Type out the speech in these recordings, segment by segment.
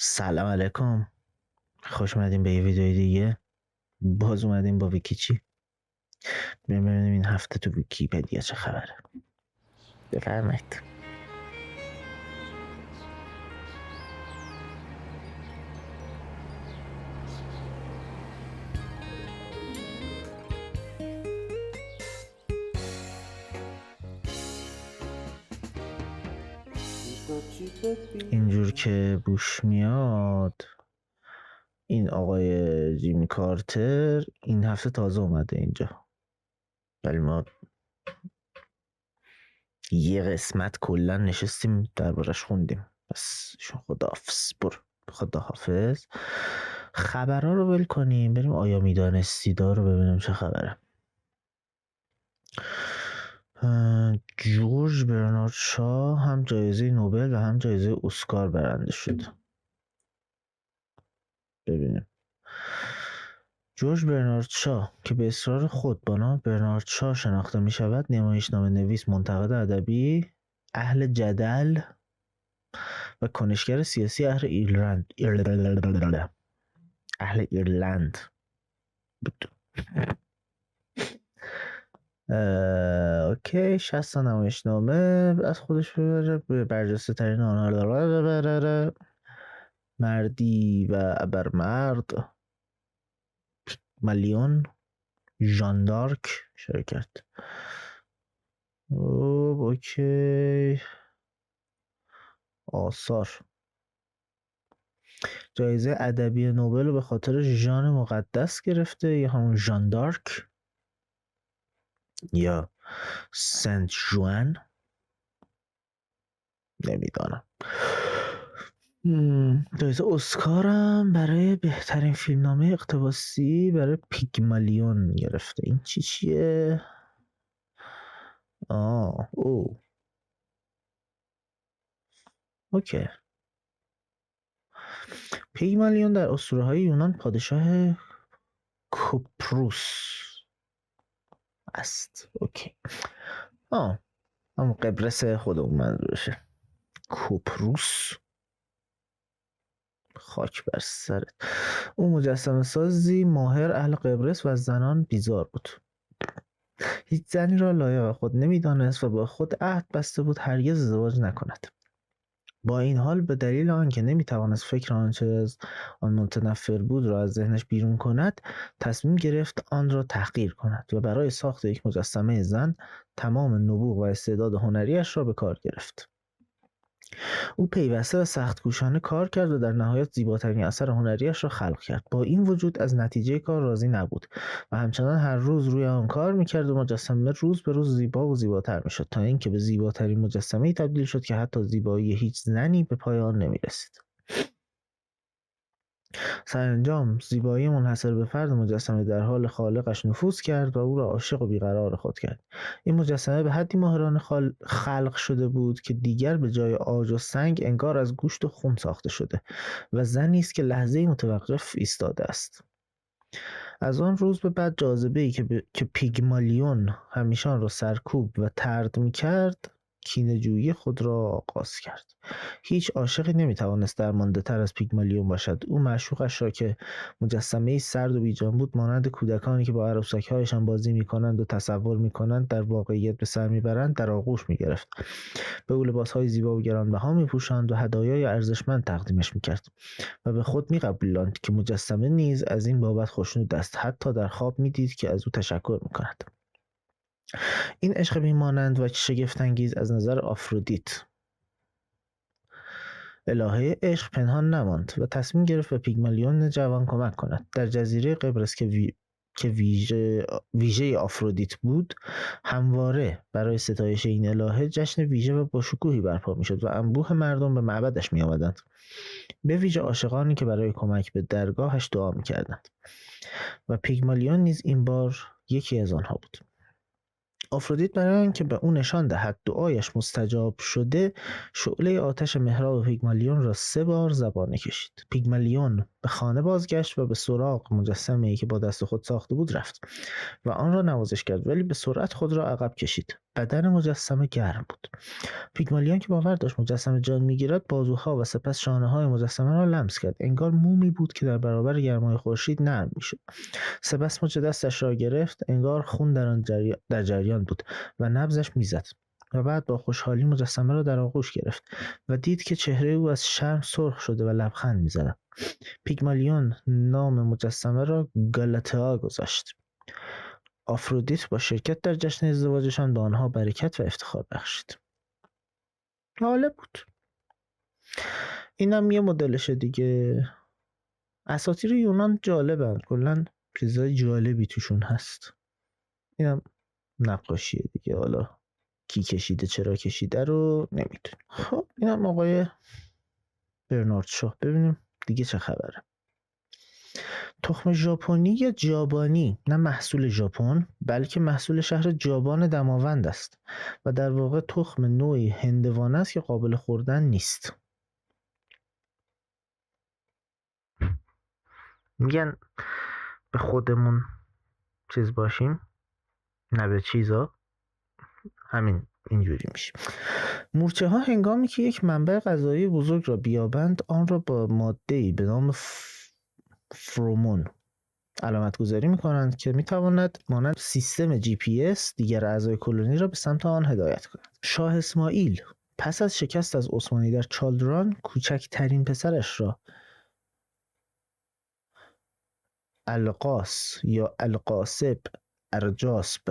سلام علیکم. خوش اومدیم به یه ویدیوی دیگه. باز اومدیم با ویکیچی. ببینیم این هفته تو ویکیپدیا چه خبره. بفرمایید. اینجور که بوش میاد این آقای جیمی کارتر این هفته تازه اومده اینجا، ولی ما یه قسمت کلا نشستیم دربارش خوندیم. بس شما خداحافظ. خبرها رو ول کنیم بریم آیا میدانستیدا رو ببینیم چه خبره. جورج برنارد شا هم جایزه نوبل و هم جایزه اسکار برنده شد. ببینیم. جورج برنارد شا که به اصرار خود با نام برنارد شا شناخته می شود، نمایشنامه نویس، منتقد ادبی، اهل جدل و کنشگر سیاسی اهل ایرلند بود. اوکی 60 تا نمایشنامه از خودش ببره، به برجسته ترین آنها ببره، مردی و ابرمرد، ملیون، ژان دارک شرکت. اوکی آثار. جایزه ادبی نوبل رو به خاطر ژان مقدس گرفته، یا همون ژان دارک یا سنت ژوان، نمیدانم. جایزه اسکار هم برای بهترین فیلمنامه اقتباسی برای پیگمالیون گرفته. این چیه؟ او اوکی. پیگمالیون در اسطوره‌های یونان پادشاه کوپروس است. اوکی. همون قبرس خودمون منظورشه. کوپروس، خاک بر سرت. او مجسمه سازی ماهر اهل قبرس و از زنان بیزار بود. هیچ زنی را لایق خود نمیدانست و با خود عهد بسته بود هرگز ازدواج نکند. با این حال به دلیل آنکه نمیتوانست فکر آنچه از آن متنفر بود را از ذهنش بیرون کند، تصمیم گرفت آن را تحقیر کند و برای ساخت یک مجسمه زن تمام نبوغ و استعداد هنریش را به کار گرفت. او پیوسته و سخت‌کوشانه کار کرد و در نهایت زیباترین اثر هنریش را خلق کرد. با این وجود از نتیجه کار راضی نبود و همچنان هر روز روی آن کار میکرد و مجسمه روز به روز زیبا و زیباتر میشد، تا اینکه به زیباترین مجسمه‌ای تبدیل شد که حتی زیبایی هیچ زنی به پای آن نمیرسید. سرانجام زیبایی منحصر به فرد مجسمه در حال خالقش نفوذ کرد و او را عاشق و بیقرار خود کرد. این مجسمه به حدی ماهرانه خلق شده بود که دیگر به جای عاج و سنگ انگار از گوشت و خون ساخته شده و زنی است که لحظه‌ای متوقف ایستاده است. از آن روز به بعد جاذبه‌ای که پیگمالیون همیشه آن را سرکوب و طرد می‌کرد، کینه‌جویی خود را آغاز کرد. هیچ عاشقی نمی‌توانست درمانده‌تر از پیگمالیون باشد. او معشوقش را که مجسمه‌ای سرد و بیجان بود، مانند کودکانی که با عروسک‌هایشان بازی می‌کنند و تصور می‌کنند در واقعیت به سر می‌برند، در آغوش می‌گرفت. به او لباس‌های زیبا و گرانبها می‌پوشاند و هدایای ارزشمند تقدیمش می‌کرد و به خود می‌قبولاند که مجسمه نیز از این بابت خوشنود است. حتی در خواب می‌دید که از او تشکر می‌کند. این عشق بی‌مانند و شگفت‌انگیز از نظر آفرودیت، الهه عشق، پنهان نماند و تصمیم گرفت به پیگمالیون جوان کمک کند. در جزیره قبرس که ویژه آفرودیت بود، همواره برای ستایش این الهه جشن ویژه و با شکوهی برپا می‌شد و انبوه مردم به معبدش می‌آمدند، به ویژه عاشقانی که برای کمک به درگاهش دعا می‌کردند و پیگمالیون نیز این بار یکی از آنها بود. آفرودیت برای آنکه به او نشان دهد دعایش مستجاب شده، شعله آتش محراب پیگمالیون را 3 بار زبانه کشید. پیگمالیون به خانه بازگشت و به سراغ مجسمه‌ای که با دست خود ساخته بود رفت و آن را نوازش کرد، ولی به سرعت خود را عقب کشید. بدن مجسمه گرم بود. پیگمالیون که باور داشت مجسمه جان میگیرد، بازوها و سپس شانه‌های مجسمه را لمس کرد. انگار مومی بود که در برابر گرمای خورشید نرم میشد. سپس مچ دستش را گرفت، انگار خون در جریان بود و نبضش میزد. و بعد با خوشحالی مجسمه را در آغوش گرفت و دید که چهره او از شرم سرخ شده و لبخند میزد. پیگمالیون نام مجسمه را گالاتئا گذاشت. آفرودیت با شرکت در جشن ازدواجشان به آنها برکت و افتخار بخشید. جالب بود. اینم یه مدلشه دیگه. اساطیر یونان جالبن، کلا چیزای جالبی توشون هست. اینم نقاشیه دیگه، حالا کی کشیده چرا کشیده رو نمیدونم. خب اینم آقای برنارد شاه. ببینیم دیگه چه خبره. تخم ژاپنی یا جابانی نه محصول ژاپن، بلکه محصول شهر جابان دماوند است و در واقع تخم نوعی هندوانه است که قابل خوردن نیست. میگن به خودمون چیز باشیم، نه به چیزا، همین اینجوری میشه. مورچه ها هنگامی که یک منبع غذایی بزرگ را بیابند، آن را با ماده‌ای به نام فرومون علامت گذاری میکنند که میتواند مانند سیستم GPS دیگر اعضای کلونی را به سمت آن هدایت کند. شاه اسماعیل پس از شکست از عثمانی در چالدران، کوچکترین پسرش را القاس یا القاسب ارجاسب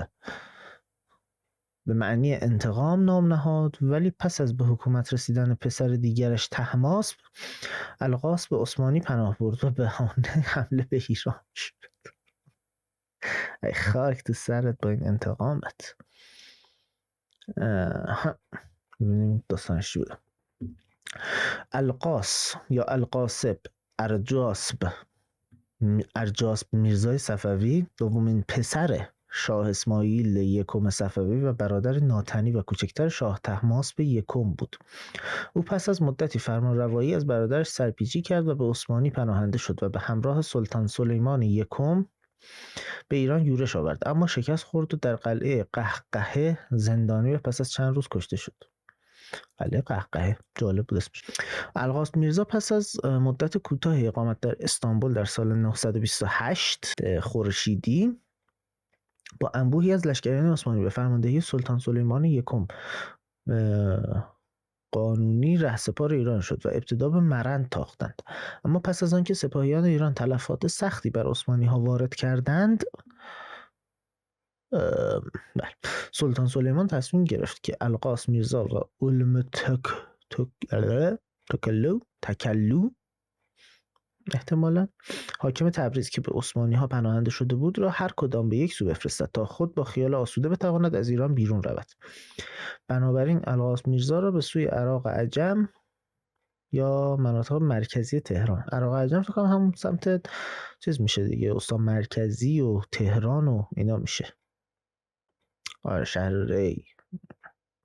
به معنی انتقام نام نهاد، ولی پس از به حکومت رسیدن پسر دیگرش طهماسب، القاس به عثمانی پناه برد و بهانه حمله به ایران شد. ای خاک تو سرت با این انتقامت. ببینیم داستانش چی بوده. القاس یا القاسب ارجاسب میرزای صفوی، دومین پسر شاه اسماعیل یکم صفوی و برادر ناتنی و کوچکتر شاه طهماسب یکم بود. او پس از مدتی فرمانروایی از برادرش سرپیچی کرد و به عثمانی پناهنده شد و به همراه سلطان سلیمان یکم به ایران یورش آورد، اما شکست خورد و در قلعه قهقهه زندانی و پس از چند روز کشته شد. قلعه قهقهه جالب بود اسمش. القاس میرزا پس از مدت کوتاهی اقامت در استانبول در سال 928 خورشیدی با انبوهی از لشکریان عثمانی به فرماندهی سلطان سلیمان یکم قانونی رهسپار ایران شد و ابتدا به مرند تاختند. اما پس از آنکه سپاهیان ایران تلفات سختی بر عثمانی ها وارد کردند، سلطان سلیمان تصمیم گرفت که القاس میرزا و علم تکلو احتمالاً حاکم تبریز که به عثمانی ها پناهنده شده بود را هر کدام به یک سو بفرستد تا خود با خیال آسوده بتواند از ایران بیرون رود. بنابراین القاس میرزا را به سوی عراق عجم یا مناطق مرکزی تهران، عراق عجم فکر کنم همون سمت چیز میشه دیگه، استان مرکزی و تهران و اینا میشه. آره شهر ری،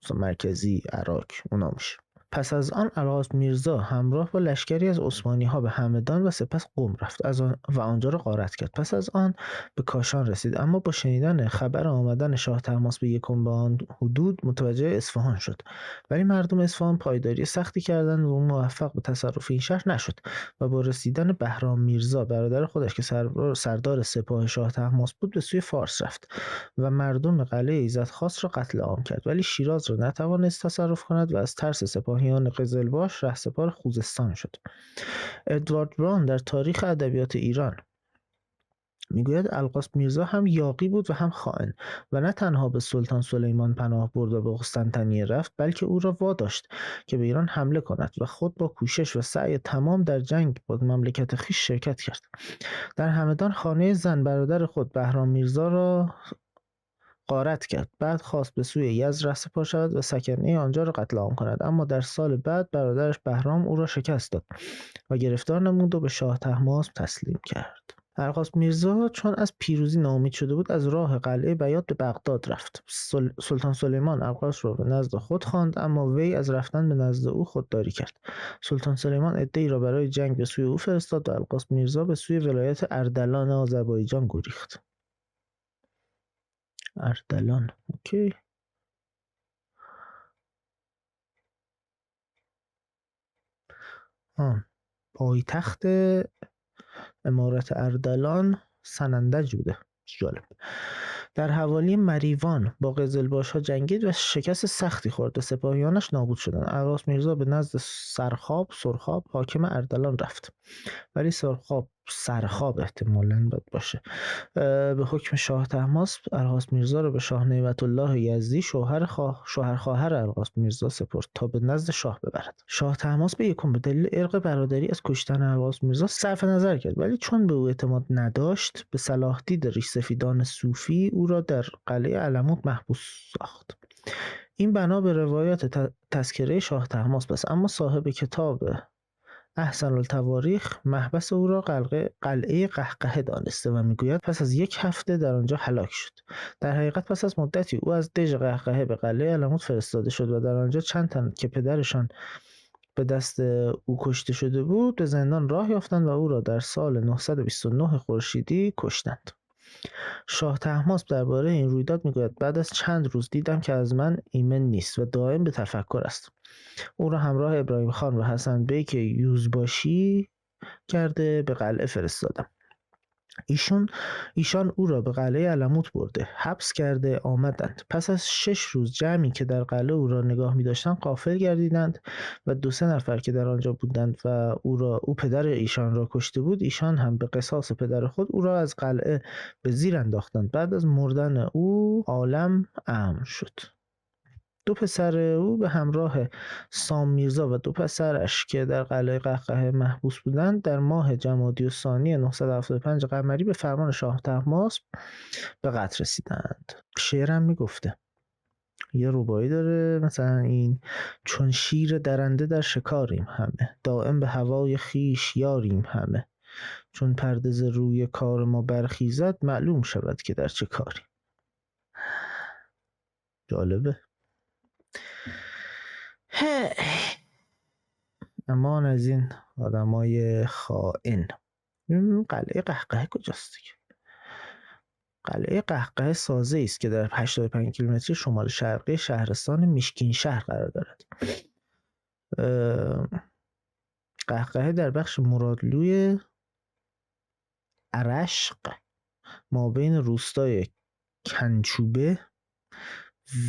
استان مرکزی عراق اونا میشه. پس از آن القاس میرزا همراه با لشکری از عثمانی ها به همدان و سپس قم رفت و آنجا را غارت کرد. پس از آن به کاشان رسید، اما با شنیدن خبر آمدن شاه طهماسب یکم به آن حدود متوجه اصفهان شد، ولی مردم اصفهان پایداری سختی کردند و او موفق به تصرف این شهر نشد و با رسیدن بهرام میرزا برادر خودش که سردار سپاه شاه طهماسب بود به سوی فارس رفت و مردم قلعه ایزدخواست را قتل عام کرد، ولی شیراز را نتوانست تصرف کند و از ترس سپاهیان قزلباش رهسپار خوزستان شد. ادوارد براون در تاریخ ادبیات ایران میگوید القاس میرزا هم یاغی بود و هم خائن و نه تنها به سلطان سلیمان پناه برد و به قسطنطنیه رفت، بلکه او را واداشت که به ایران حمله کند و خود با کوشش و سعی تمام در جنگ با مملکت خویش شرکت کرد. در همدان خانه زن برادر خود بهرام میرزا را غارت کرد. بعد خواست به سوی یزد رهسپار شود و سکنه آنجا را قتل عام کند، اما در سال بعد برادرش بهرام او را شکست داد و گرفتار نمود و به شاه طهماسب تسلیم کرد. ارغاز میرزا چون از پیروزی ناامید شده بود از راه قلعه بیات به بغداد رفت. سلطان سلیمان ارغاز را به نزد خود خواند، اما وی از رفتن به نزد او خودداری کرد. سلطان سلیمان عده‌ای را برای جنگ به سوی او فرستاد و ارغاز میرزا به سوی ولایت اردلان آذربایجان گریخت. اردلان، اوکی. پایتخت امارت اردلان سنندج بوده. جالب. در حوالی مریوان با قزلباش‌ها جنگید و شکست سختی خورد و سپاهیانش نابود شدند. ارغاز میرزا به نزد سرخاب حاکم اردلان رفت، ولی سرخاب احتمالاً باید باشه. به حکم شاه طهماسب ارغاز میرزا را به شاه نعمت الله یزدی شوهر خواهر ارغاز میرزا سپرد تا به نزد شاه ببرد. شاه طهماسب یکم به دلیل ارق برادری از کشتن ارغاز میرزا صرف نظر کرد، ولی چون به او اعتماد نداشت به صلاح دید ریش سفیدان صوفی او را در قلعه علموت محبوس ساخت. این بنا به روایات تذکره شاه طهماسب است، اما صاحب کتاب احسن التواریخ محبس او را قلعه قهقهه دانسته و میگوید پس از 1 هفته در آنجا هلاک شد. در حقیقت پس از مدتی او از دژ قهقهه به قلعه علموت فرستاده شد و در آنجا چند تن که پدرشان به دست او کشته شده بود به زندان راه یافتند و او را در سال 929 خورشیدی کشتند. شاه طهماسب درباره این رویداد میگوید بعد از چند روز دیدم که از من ایمن نیست و دائم به تفکر است. او را همراه ابراهیم خان و حسن بیک یوزباشی کرده به قلعه فرستادم. ایشان او را به قلعه علموت برده حبس کرده آمدند. پس از 6 روز جمعی که در قلعه او را نگاه می داشتند غافل گردیدند و 2-3 نفر که در آنجا بودند و او پدر ایشان را کشته بود، ایشان هم به قصاص پدر خود او را از قلعه به زیر انداختند. بعد از مردن او عالم امن شد. 2 پسر او به همراه سام میرزا و 2 پسرش که در قلعه قهقهه محبوس بودند در ماه جمادی الثانی 975 قمری به فرمان شاه طهماسب به قتل رسیدند. شعرم میگفته، یه ربایی داره مثلا این: چون شیر درنده در شکاریم همه، دائم به هوای خیش یاریم همه، چون پرده ز روی کار ما برخیزد معلوم شود که در چه کاریم. جالبه. امان از این آدمای خائن. قلعه قهقهه کجاست دیگه؟ قلعه قهقهه سازه است که در 85 کیلومتری شمال شرقی شهرستان میشکین شهر قرار دارد. قهقهه در بخش مرادلوی ارشق مابین روستای کنچوبه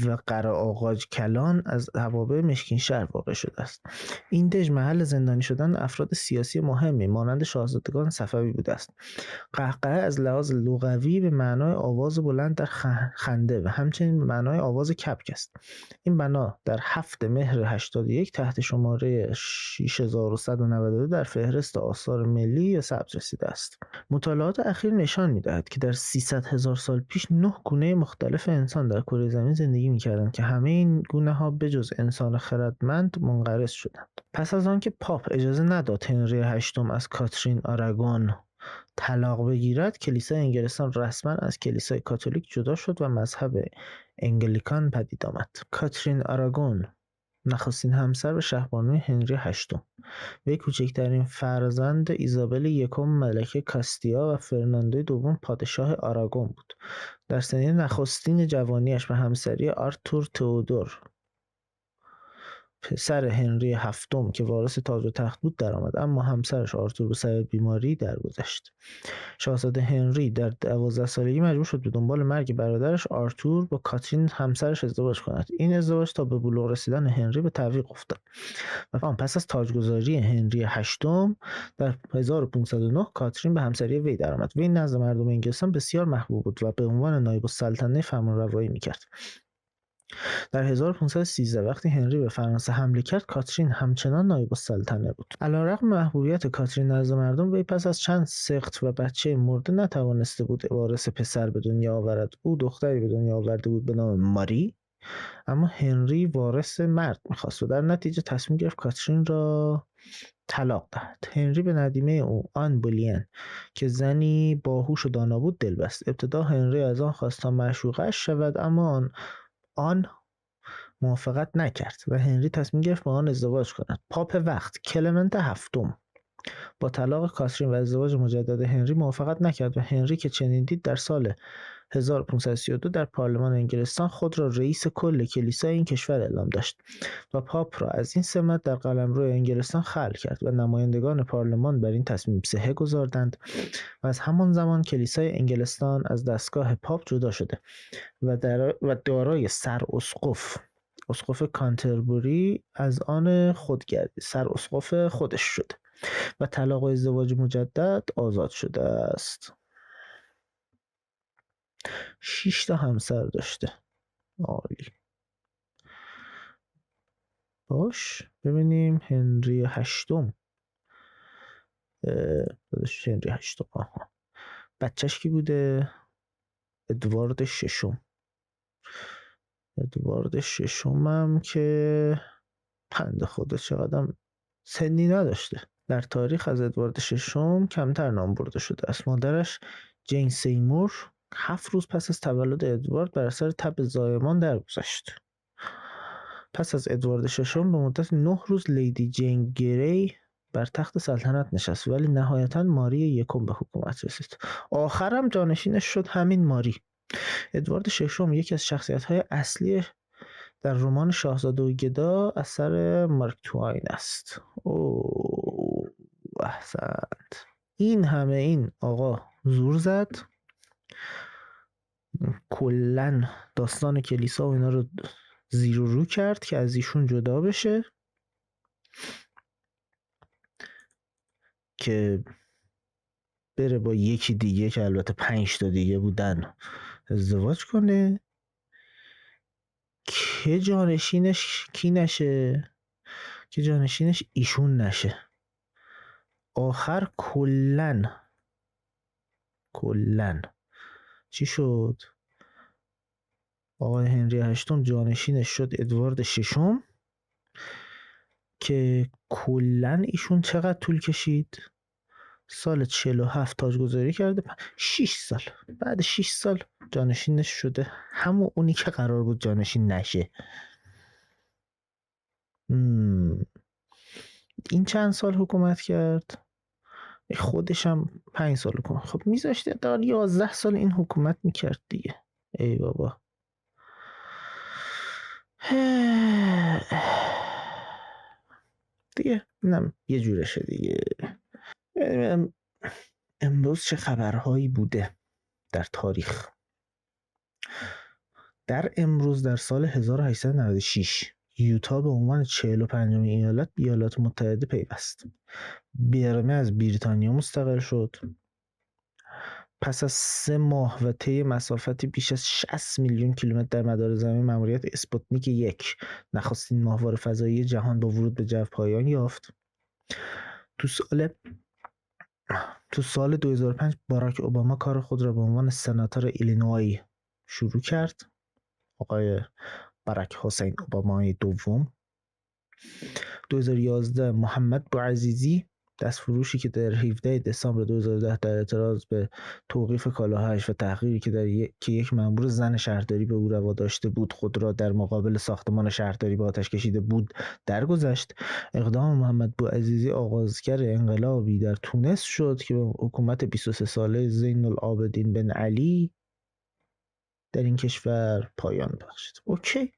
و قره‌آغاج کلان از توابع مشکین شهر واقع شده است. این دژ محل زندانی شدن افراد سیاسی مهمی مانند شاهزادگان صفوی بوده است. قهقهه از لحاظ لغوی به معنای آواز بلند در خنده و همچنین به معنای آواز کبک است. این بنا در 7 مهر 81 تحت شماره 6192 در فهرست آثار ملی یا ثبت رسیده است. مطالعات اخیر نشان می‌دهد که در 300,000 سال پیش 9 گونه مختلف انسان در کره زمین زندگی می‌کردند که همه این گونه‌ها بجز انسان خردمند منقرض شدند. پس از آنکه پاپ اجازه نداد هنری هشتم از کاترین آراگون طلاق بگیرد، کلیسای انگلستان رسما از کلیسای کاتولیک جدا شد و مذهب انگلیکان پدید آمد. کاترین آراگون نخستین همسر و شهبانوی هنری هشتم، وی کوچکترین فرزند ایزابل یکم ملکه کاستیا و فرناندو دوم پادشاه آراگون بود. در سنین نخستین جوانیش به همسری آرتور تئودور پسر هنری هفتم که وارث تاج و تخت بود درآمد، اما همسرش آرتور به سبب بیماری درگذشت. شاهزاده هنری در 12 سالگی مجبور شد به دنبال مرگ برادرش آرتور با کاترین همسرش ازدواج کند. این ازدواج تا به بلوغ رسیدن هنری به تعویق افتاد و پس از تاجگذاری هنری هشتم در 1509 کاترین به همسری وی درآمد. وی نزد مردم انگلستان بسیار محبوب بود و به عنوان نایب السلطنه فرمانروایی می‌کرد. در 1513 وقتی هنری به فرانسه حمله کرد، کاترین همچنان نایب السلطنه بود. علیرغم محبوبیت کاترین نزد مردم، وی پس از چند سقط و بچه مرده نتوانسته بود وارث پسر به دنیا آورد. او دختری به دنیا آورده بود به نام ماری اما هنری وارث مرد میخواست و در نتیجه تصمیم گرفت کاترین را طلاق دهد. هنری به ندیمه او آن بولین که زنی باهوش و دانا بود دل بست. ابتدا هنری از آن خواست تا معشوقش شود، اما آن موافقت نکرد و هنری تصمیم گرفت با آن ازدواج کند. پاپ وقت کلمنت هفتم با طلاق کاترین و ازدواج مجدد هنری موافقت نکرد و هنری که چنین دید در سال 1532 در پارلمان انگلستان خود را رئیس کل کلیسای این کشور اعلام داشت و پاپ را از این سمت در قلمرو انگلستان خلع کرد و نمایندگان پارلمان بر این تصمیم صحه گذاردند و از همان زمان کلیسای انگلستان از دستگاه پاپ جدا شده و دارای اسقف کانتربری از آن خود اسقف خودش شده و طلاق و ازدواج مجدد آزاد شده است. 6 تا همسر داشته. عالی. باش ببینیم هنری هشتم. هنری هشتم بچهش کی بوده؟ ادوارد ششم. ادوارد ششم هم که پنده خدا چقدر سنی نداشته. در تاریخ از ادوارد ششم کمتر نام برده شده است. مادرش جین سیمور 7 روز پس از تولد ادوارد بر اثر تب زایمان درگذشت. پس از ادوارد ششم به مدت 9 روز لیدی جین گری بر تخت سلطنت نشست، ولی نهایتاً ماری یکم به حکومت رسید. آخرم جانشینش شد همین ماری. ادوارد ششم یکی از شخصیت‌های اصلی در رمان شاهزاده و گدا اثر مارک توین است. اوه احسنت. این آقا زور زد، کلن داستان کلیسا و اینا رو زیر و رو کرد که از ایشون جدا بشه، که بره با یکی دیگه که البته 5 تا دیگه بودن ازدواج کنه که جانشینش کی نشه؟ که جانشینش ایشون نشه. آخر کلن چی شد؟ آقای هنری هشتم جانشینش شد ادوارد ششم که کلن ایشون چقدر طول کشید؟ سال 47 تاجگذاری کرده، 6 سال. بعد 6 سال جانشینش شده همون اونی که قرار بود جانشین نشه. این چند سال حکومت کرد؟ خودش هم 5 سال حکومت. خب میذاشته تا 11 سال این حکومت میکرد دیگه. ای بابا. دیگه اینم یه جورشه دیگه. امروز چه خبرهایی بوده در تاریخ؟ در امروز در سال 1896 یوتا به عنوان 45مین ایالت به ایالات متحده پیوست. برمه از بریتانیا مستقل شد. پس از 3 ماه و طی مسافتی بیش از 60 میلیون کیلومتر در مدار زمین، مأموریت اسپوتنیک 1 نخستین ماهواره فضایی جهان با ورود به جو پایان یافت. تو سال 2005 باراک اوباما کار خود را به عنوان سناتور ایلینوی شروع کرد. آقای باراک حسین اوبامای دوم. 2011 محمد بوعزیزی دستفروشی که در 17 دسامبر 2010 در اعتراض به توقیف کالاهایش و تحقیری که یک مأمور زن شهرداری به او روا داشته بود خود را در مقابل ساختمان شهرداری به آتش کشیده بود درگذشت. اقدام محمد بوعزیزی آغازگر انقلابی در تونس شد که به حکومت 23 ساله زین العابدین بن علی در این کشور پایان بخشید. اوکی.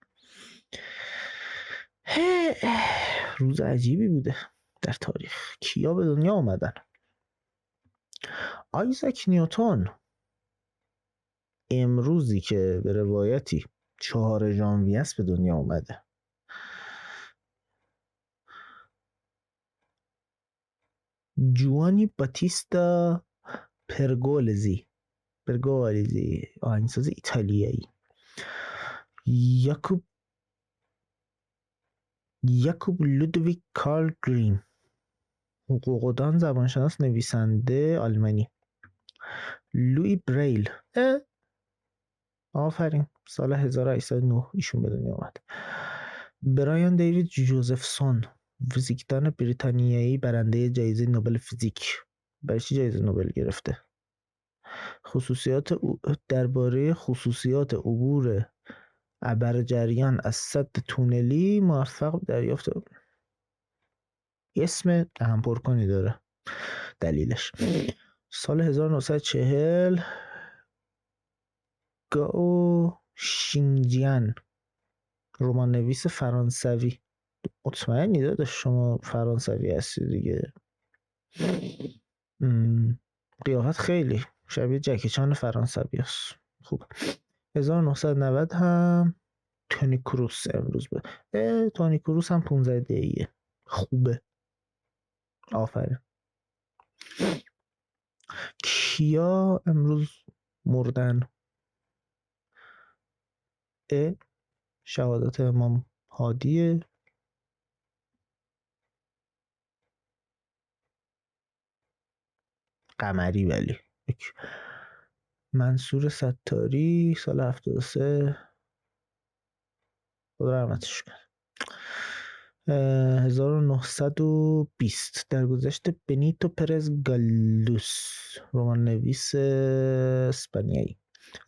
روز عجیبی بوده در تاریخ. کیا به دنیا آمدن؟ آیزاک نیوتن امروزی که به روایتی 4 ژانویه است به دنیا آمده. جوانی باتیستا پرگولزی آهنگساز ایتالیایی. یاکوب لودویک کارل گریم حقوقدان، زبانشناس، نویسنده آلمانی. لوی بریل آفرین، سال 1809 ایشون به دنیا اومد. برایان دیوید جوزفسون، فیزیکدان بریتانیایی، برنده جایزه نوبل فیزیک. برای چی جایزه نوبل گرفته؟ درباره خصوصیات عبور ابر جریان از سد تونلی موفق به دریافت اسم دهن پرکنی داره. دلیلش سال 1940 گاو شینجیان، رمان نویس فرانسوی. مطمئنی داداش شما فرانسوی هستی دیگه؟ قیافت خیلی شبیه جکی چان فرانسوی هست. خوب. 1990 هم تونی کروس امروز تونی کروس هم 15 دقیقه. خوبه. آفرین. کیا امروز مردن؟ شهادت امام هادی، قمری، ولی منصور ستاری سال 73 خدا رحمتش کنه. 1920 درگذشت بنیتو پرز گالوس، رمان نویس اسپانیایی.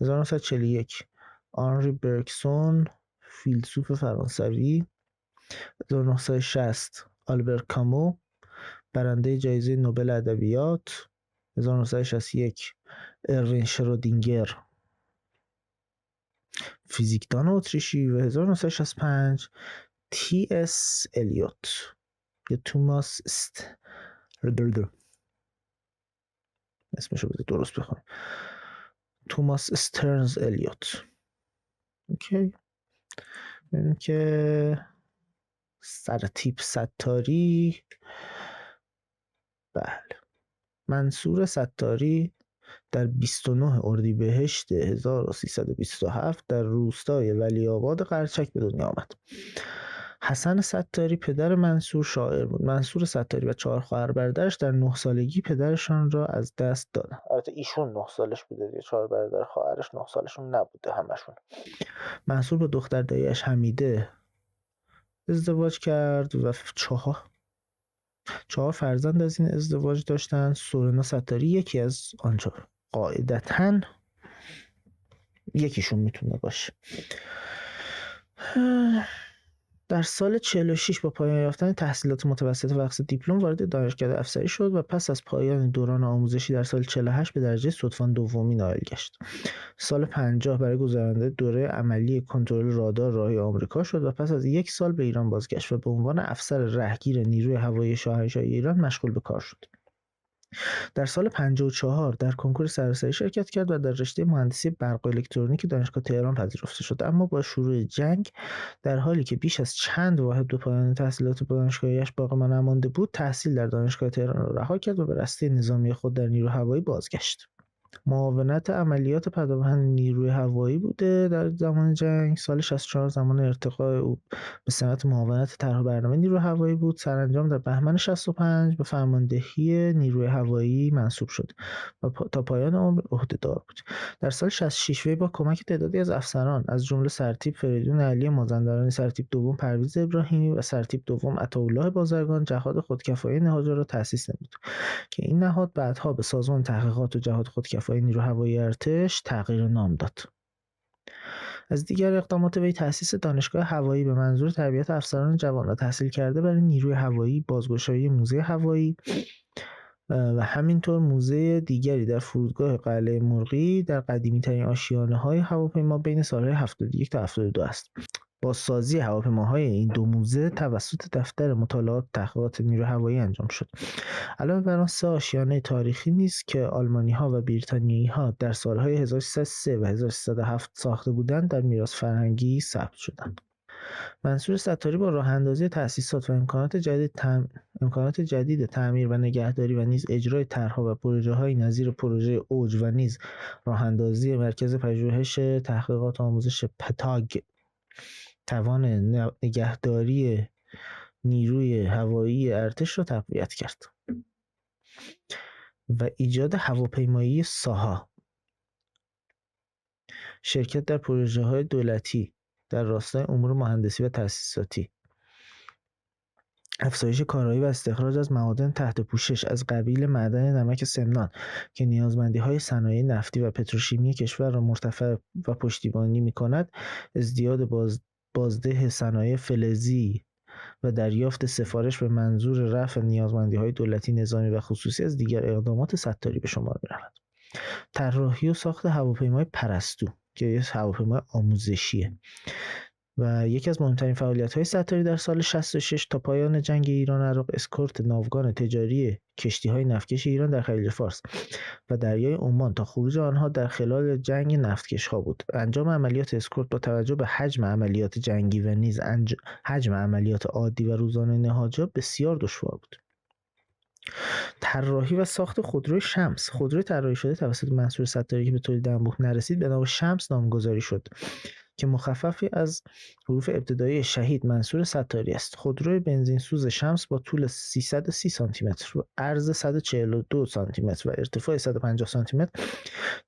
1941 آنری برگسون، فیلسوف فرانسوی. 1960 آلبر کامو، برنده جایزه نوبل ادبیات. 1961 اروین شرودینگر، فیزیکدان اتریشی. و 1965 تی اس الیوت یا توماس اسمشو بذار درست بخونم، توماس استرنز الیوت. اوکی. ببینیم که سرتیپ ستاری. بله، منصور ستاری در 29 اردیبهشت 1327 در روستای ولی‌آباد قرچک به دنیا آمد. حسن ستاری پدر منصور شاعر بود. منصور ستاری و 4 خواهر برادرش در 9 سالگی پدرشان را از دست دادند. البته ایشون 9 سالش بوده دیگه، 4 برادر خواهرش 9 سالشون نبوده همشون. منصور با دختر دایی‌اش حمیده ازدواج کرد و 4 فرزند از این ازدواج داشتند. سورنا ستاری یکی از آن 4. قاعدتاً یکیشون میتونه باشه. در سال 46 با پایان یافتن تحصیلات متوسطه و اخذ دیپلم وارد دانشکده افسری شد و پس از پایان دوران آموزشی در سال 48 به درجه صدفان دومی نائل گشت. سال 50 برای گذراندن دوره عملی کنترل رادار راهی آمریکا شد و پس از 1 سال به ایران بازگشت و به عنوان افسر رهگیر نیروی هوایی شاهنشاهی ایران مشغول به کار شد. در سال 54 در کنکور سراسری شرکت کرد و در رشته مهندسی برق و الکترونیک دانشگاه تهران پذیرفته شد، اما با شروع جنگ در حالی که بیش از چند واحد به پایان تحصیلات دانشگاهیش باقی نمانده بود، تحصیل در دانشگاه تهران را رها کرد و به رشته نظامی خود در نیروی هوایی بازگشت. معاونت عملیات پداهند نیروی هوایی بوده در زمان جنگ. سال 64 زمان ارتقای او به سمت معاونت طرح برنامه نیروی هوایی بود. سرانجام در بهمن 65 به فرماندهی نیروی هوایی منصوب شد و تا پایان عمر عهدهدار بود. در سال 66 وی با کمک تعدادی از افسران از جمله سرتیپ فریدون علی مازندرانی، سرتیپ دوم پرویز ابراهیمی و سرتیپ دوم عطاالله بازرگان جهاد خودکفایی نهادها را تأسیس نمود که این نهاد بعدها به سازمان تحقیقات و جهاد خودکفایی نیروی هوایی ارتش تغییر نام داد. از دیگر اقدامات وی تأسیس دانشگاه هوایی به منظور تربیت افسران جوان و تحصیل کرده برای نیروی هوایی، بازگشایی موزه هوایی و همینطور موزه دیگری در فرودگاه قلعه مرغی در قدیمی‌ترین آشیانه‌های هواپیما بین سال‌های 71 تا 72 است. بازسازی هواپیماهای این 2 موزه توسط دفتر مطالعات تحقیقات نیروی هوایی انجام شد. علاوه بر آن 3 آشیانه تاریخی نیز که آلمانی‌ها و بریتانیایی‌ها در سال‌های 1303 و 1307 ساخته بودند در میراث فرهنگی ثبت شدند. منصور ستاری با راه‌اندازی تأسیسات و امکانات جدید تعمیر و نگهداری و نیز اجرای طرح‌ها و پروژه‌هایی نظیر پروژه اوج و نیز راه‌اندازی مرکز پژوهش تحقیقات و آموزش پتاگ توان نگهداری نیروی هوایی ارتش را تقویت کرد و ایجاد هواپیمایی ساها. شرکت در پروژه‌های دولتی در راستای امور مهندسی و تأسیساتی، افزایش کارایی و استخراج از معادن تحت پوشش از قبیل معدن نمک سمنان که نیازمندی‌های صنایع نفتی و پتروشیمی کشور را مرتفع و پشتیبانی می‌کند، ازدیاد بازده صنایع فلزی و دریافت سفارش به منظور رفع نیازمندی‌های دولتی، نظامی و خصوصی از دیگر اقدامات ستاری به شمار می‌رود. طراحی و ساخت هواپیمای پرستو که یک هواپیمای آموزشیه و یکی از مهمترین فعالیت‌های ستاری در سال 66 تا پایان جنگ ایران عراق اسکورت ناوگان تجاری کشتی‌های نفتکش ایران در خلیج فارس و دریای عمان تا خروج آنها در خلال جنگ نفتکش‌ها بود. انجام عملیات اسکورت با توجه به حجم عملیات جنگی و نیز حجم عملیات عادی و روزانه نهادجا بسیار دشوار بود. طراحی و ساخت خودروی شمس. خودروی طراحی شده توسط منصور ستاری که به تولید انبوه نرسید به نام شمس نامگذاری شد که مخففی از حروف ابتدایی شهید منصور ستاری است. خودروی بنزین سوز شمس با طول 330 سانتی متر و عرض 142 سانتی متر و ارتفاع 150 سانتی متر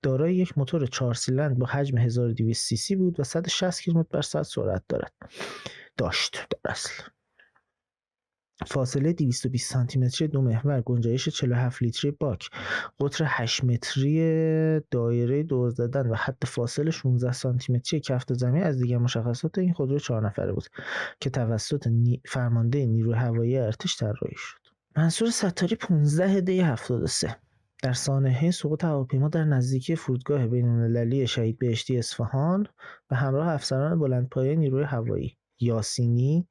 دارای یک موتور 4 سیلندر با حجم 1200 سی سی بود و 160 کیلومتر بر ساعت سرعت داشت در اصل. فاصله 220 سانتی متری دو محور، گنجایش 47 لیتری باک، قطر 8 متری دایره دور زدن و حد فاصل 16 سانتی متری کفت زمین از دیگر مشخصات این خودرو 4 نفره بود که توسط فرمانده نیروی هوایی ارتش طراحی شد. منصور ستاری 15 دی 73 در سانحه سقوط هواپیما در نزدیکی فرودگاه بین‌المللی شهید بهشتی اصفهان به همراه افسران بلندپایه نیروی هوایی یاسینی،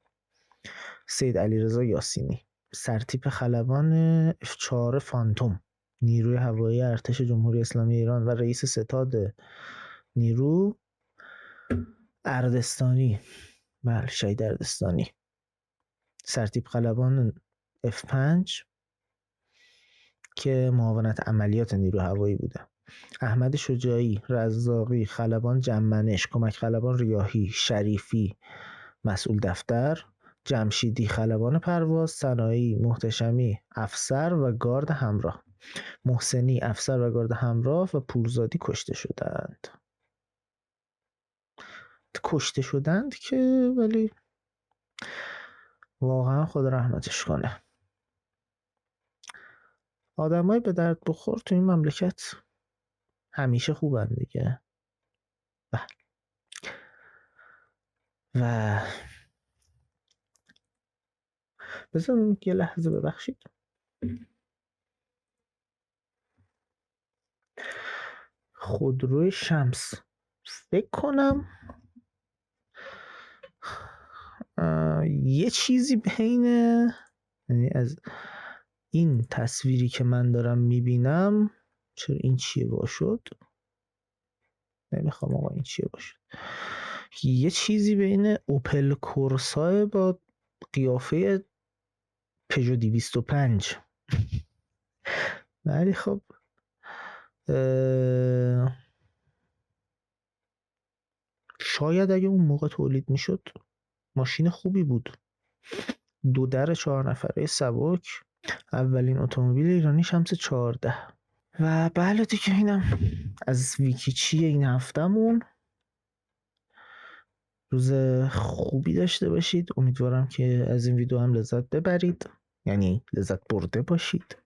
سید علیرضا یاسینی، سرتیپ خلبان F4 فانتوم نیروی هوایی ارتش جمهوری اسلامی ایران و رئیس ستاد نیرو اردستانی، شهید اردستانی، سرتیپ خلبان F5 که معاونت عملیات نیروی هوایی بوده، احمد شجاعی، رزاقی، خلبان جمعنش، کمک خلبان ریاحی، شریفی مسئول دفتر، جمشیدی خلبان پرواز، صناعی، محتشمی افسر و گارد همراه، محسنی افسر و گارد همراه و پورزادی کشته شدند که ولی واقعا خدا رحمتش کنه. آدمای به درد بخور تو این مملکت همیشه خوبن دیگه. و بذارم یه لحظه ببخشید. خودروی شمس فکر کنم یه چیزی بین، یعنی از این تصویری که من دارم میبینم، چرا این چیه باشد؟ نمیخوام آقا این چیه باشد. یه چیزی بین اوپل کورسا با قیافه پژو 205 ولی خب شاید اگه اون موقع تولید میشد ماشین خوبی بود. 2 در 4 نفره سبک، اولین اتومبیل ایرانی شمس 14. و بله دیگه اینم از ویکیچی این هفتمون. روز خوبی داشته باشید. امیدوارم که از این ویدیو هم لذت ببرید، یعنی لذت برده باشید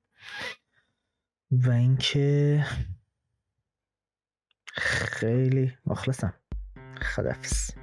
و اینکه خیلی مخلصم. خداحافظ.